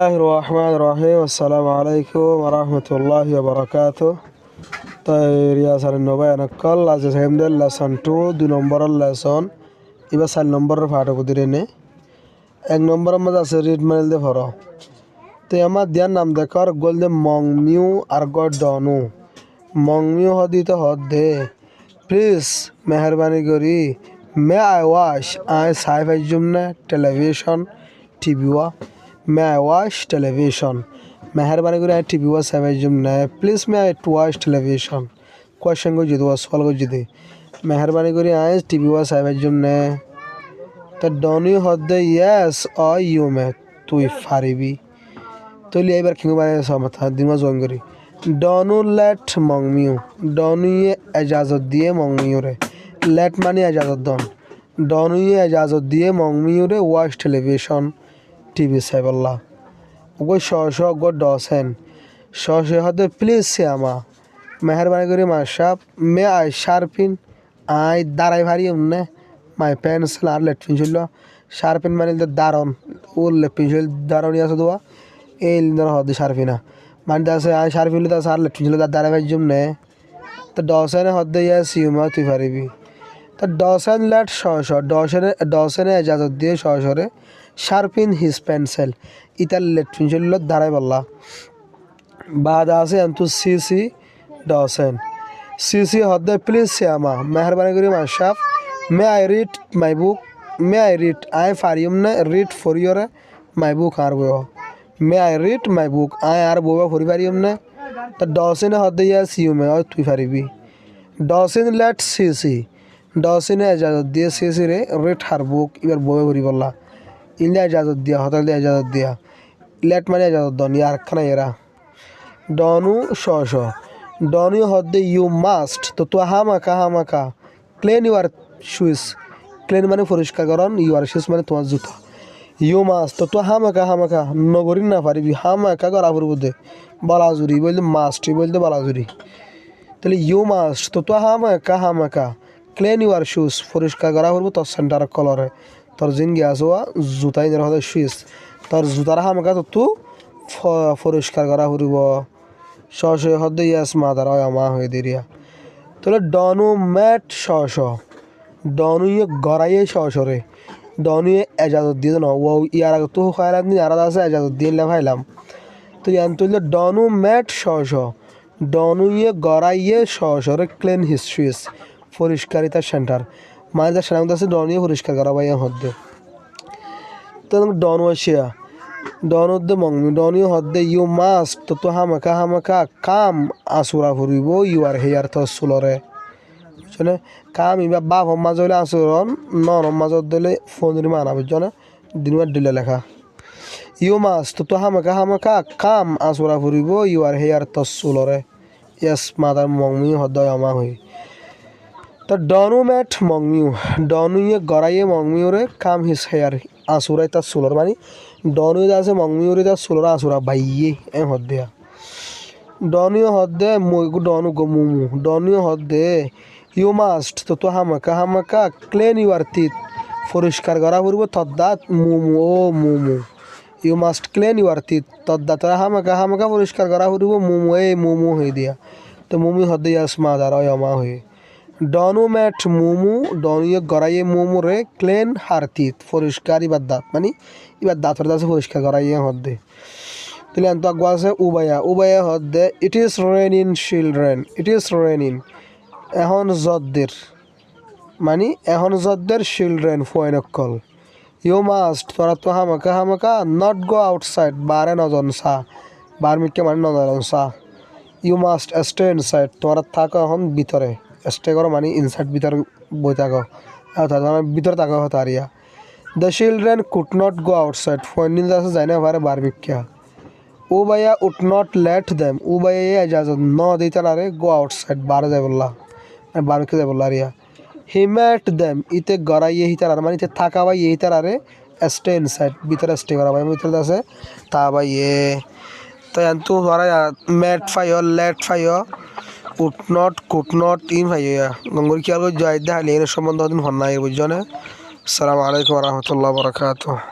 Bismillahirrahmanirrahim. Assalamualaikum warahmatullahi wabarakatuh. তাই রিয়াসার নবাই নকল আজ হেমদের লেসন 2 2 নম্বরের লেসন এবার 4 নম্বরের পাঠ বুদিরে নে 1 নম্বরের মধ্যে আছে রিড মাইল দে ফর তো আমার দিয়ার নাম দেখর গোল দে মং মিউ আর গড ডনু মং মিউ হদিতে হদ দে প্লিজ মেহরবানি করি মে আই ওয়াশ আই সাইফাই জুমনে টেলিভিশন টিভিওয়া মে আই ওয়াশ টেলিভিশন মেহরবানি করে আই টিভি ওয়া সাইফাই জুমনে please may I watch television question গো জিদু সওয়াল গো জিদে মেহরবানি করে আই টিভি ওয়া সাইফাই জুমনে তো ডনু হদ দে ইয়েস অ ইউ মে তুই ফারিবি তো লি এবার কিংবা মানে সমথা দিমা জয়েন করি ডনু লেট মংমিউ ডনুয়ে এজাজত দিয়ে মংমিউ রে লেট মানে এজাজত দন ডনুয়ে এজাজত দিয়ে মংমিউ রে ওয়াচ টেলিভিশন টিভি সাইবল্লা ওগো শ গো ডসেন শ হদে প্লিজ সে আমা মেহরবানি করে মাশাপ মে আই শার্পিন আই দাঁড়াই ভারি উন্নে মাই পেন্সিল আর লেট পেন্সিল শার্পিন মানে দারন ও লেট পেন্সিল দারনি আছে দোয়া এই লিন্দর হদে শার্পিনা মানে আছে আই শার্পিন লিদা আর লেট পেন্সিল দাঁড়াই ভাই জুমনে তো ডসেন হদে ইয়া সিউমা তুই পারিবি তো ডসেন লেট ডসেনে এজাজত দিয়ে রে শার্পিন হিজ পেন্সিল ইতার লেট পেন্সিল দাঁড়াই বললা বাদ আছে এন্তু সিসি ডসেন সিসি হদে প্লিজ সে আমা মেহরবানি করে মাশাপ may I read my book may I read I ফারিয়ম না read for your my book আর বই may I read my book I আর বই ফরি পারিয়ম না তো ডসেন হদে ইয়া সিউ মে তুই পারিবি ডসেন লেট সিসি ডসেনে এজাজত দিয়ে সিসি রে রিড হার বুক এবার বই ফরি বললা ইন্ডিয়া এজাজত দিয়া হতাল দিয়ে এজাজত দিয়া লেট মানে এজাজত দন ইয়ার খানা এরা ডনু শ ডনু হদে ইউ মাস্ট তো তো হামাকা ক্লিন ইউর শুজ ক্লিন মানে পরিষ্কার করন ইউর শুজ মানে তোমার জুতা ইউ মাস্ট তো তো হামাকা নগরী না পারিবি হামাকা করা পড়ব দে বালাজুরি বলতে মাস্ট বলতে বালাজুরি তাহলে ইউ মাস্ট তো তো হামাকা ক্লিন ইউর শুজ পরিষ্কার করা পড়ব তোর সেন্টার কলরে তোর জিনগি আসোয়া জুতাই নের হদে শুজ তোর জুতার হামাকা তো তু পরিষ্কার করা পড়ব শ হদে ইয়াস মাদার হয় আমা হয়ে দিরিয়া তাহলে ডনু ম্যাট শ ডনু ইয়ে গড়াইয়ে রে ডনু এজাজত দিয়ে না ও ইয়ার আগে তো খাইলাম নি আর আছে এজাজত দিয়ে ভাইলাম তো ইয়ান তুললে ডনু ম্যাট শ ডনু ইয়ে গড়াইয়ে রে ক্লিন হিস্ট্রিস পরিষ্কারিতা সেন্টার মানে তার সেনাম আছে ডনু ইয়ে পরিষ্কার করা ভাইয়া হদ্দে তো ডনু আসিয়া ডনু দে মংমি ডনু হদ্দে ইউ মাস্ট তো তো হামাকা কাম আসুরা ফুরিব ইউ আর হেয়ার তো সুলরে বুঝছনে কাম ইবা বাপ মাঝ হইলে আসুরন নরম মাঝত দিলে ফোনের মানা বুঝছনে দিনবার দিলে লেখা ইউ মাস্ট তো তো হামাকা কাম আসুরা ফুরিব ইউ আর হেয়ার তো সুলরে ইয়েস মাদার মংমি হদ্দয় আমা হই তো ডনু ম্যাট মংমিউ ডনু ইয়ে গড়াইয়ে মংমিউ রে কাম হিস হেয়ার আসুরাই তার সুলর মানে ডনু আছে মংমিউ রে তার সুলর আসুরা বাইয়ে এ হদ্দেয়া ডনু হদ্দে ডনু গো মুমু ডনু হদ্দে ইউ মাস্ট তো তো হামাকা ক্লিন ইউর টিথ পরিষ্কার করা পড়ব তদ্দাত মুমু you must clean your teeth তদ্দা তোরা হামাকা পরিষ্কার করা পড়ব মুমু হয়ে দিয়া তো মুমি হদ্দে ইয়াস মাদার হয় আমা হয়ে ডনু ম্যাট মুমু ডনু ইয়ে গড়াইয়ে মুমু রে ক্লিন হার টিথ পরিষ্কার ইবার দাঁত মানে ইবার দাঁতের দাঁত পরিষ্কার করাইয়ে হদ্দে তাহলে আন্ত আগুয়া আছে উবায়া হদ্দে it is raining children it is raining এখন জদ্দের মানে এখন জদ্দের চিলড্রেন ফয়নকল ইউ মাস্ট তোরা তো হামাকা নট গো আউটসাইড বারে নজন সা বার মিকে মানে নজন সা ইউ মাস্ট স্টে ইনসাইড তোরা থাকো এখন ভিতরে স্টে করো মানে ইনসাইড ভিতরে বই থাকো ভিতরে থাকো হতারিয়া the children could not go outside ফয়নিল আছে যাই না পারে বার মিকা উবায়া উড নট লেট দেম উবায়া এজাজত ন দিতে না রে গো আউটসাইড বার যায় বললা বার মিকে যায় বললা রিয়া হি ম্যাট দেম ইতে গড়াইয়ে হিতার আর মানে ইতে থাকা ভাই হিতার আরে স্টে ইনসাইড ভিতরে স্টে করা ভাই ভিতরে আছে তা ভাই তো এন্তু ধরা ম্যাট ফাইও লেট ফাইও কুড নট ইন ভাইয়া গঙ্গুর কি আর জয় দেখালি এর সম্বন্ধ দিন হন নাই বুঝছো না আসসালামু আলাইকুম ওয়া রাহমাতুল্লাহি ওয়া বারাকাতুহু